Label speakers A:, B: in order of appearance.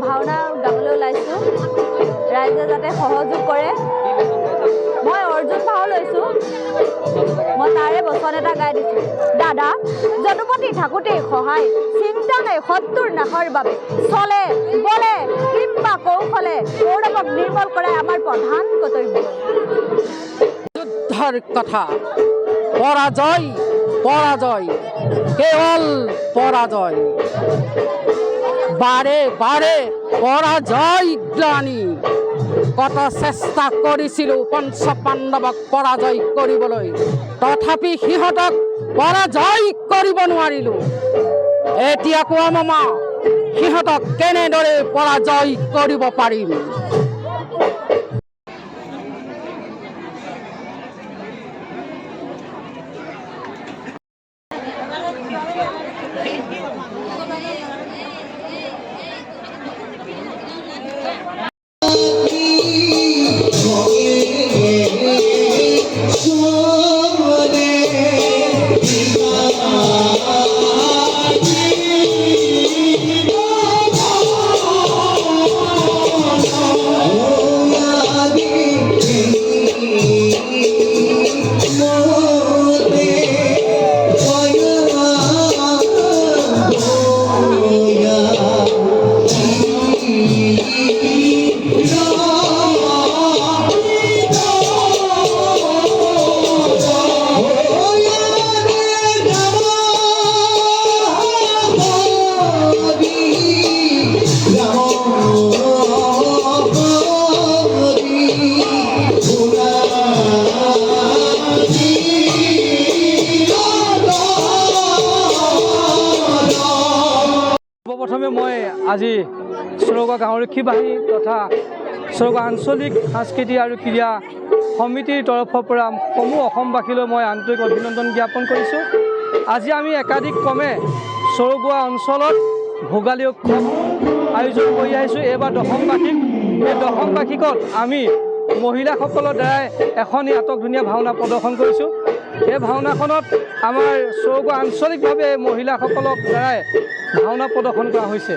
A: ভাওনা গাবলৈ ওলাইছোঁ ৰাইজে যাতে সহযোগ কৰে মই অৰ্জুন ভাও লৈছোঁ মই তাৰে বচন এটা গাই দিছোঁ দাদা যদুপতি থাকোঁতেই সহায় চিন্তা নাই শত্ৰুৰ নাশৰ বাবে চলে বলে কিম্বা কৌশলে কৌৰৱক নিৰ্মল কৰাই আমাৰ প্ৰধান কৰ্তব্য
B: যুদ্ধৰ কথা পৰাজয় পৰাজয় কেৱল পৰাজয় বাৰে বাৰে পৰাজয় গ্লানি কত চেষ্টা কৰিছিলোঁ পঞ্চ পাণ্ডৱক পৰাজয় কৰিবলৈ তথাপি সিহঁতক পৰাজয় কৰিব নোৱাৰিলোঁ এতিয়া কোৱা মামা সিহঁতক কেনেদৰে পৰাজয় কৰিব পাৰিম
C: প্ৰথমে মই আজি চৰগা গাঁওৰক্ষী বাহিনী তথা চৰগা আঞ্চলিক সাংস্কৃতিক আৰু ক্ৰীড়া সমিতিৰ তৰফৰ পৰা সমূহ অসমবাসীলৈ মই আন্তৰিক অভিনন্দন জ্ঞাপন কৰিছোঁ আজি আমি একাধিকক্ৰমে চৰগুৱা অঞ্চলত ভোগালী উৎসৱ আয়োজন কৰি আহিছোঁ এইবাৰ দশমবাৰ্ষিক এই দশমবাৰ্ষিকত আমি মহিলাসকলৰ দ্বাৰাই এখন আটক ধুনীয়া ভাওনা প্ৰদৰ্শন কৰিছোঁ এই ভাওনাখনত আমাৰ চৰগুৱা আঞ্চলিকভাৱে মহিলাসকলৰ দ্বাৰাই ভাওনা প্ৰদৰ্শন কৰা হৈছে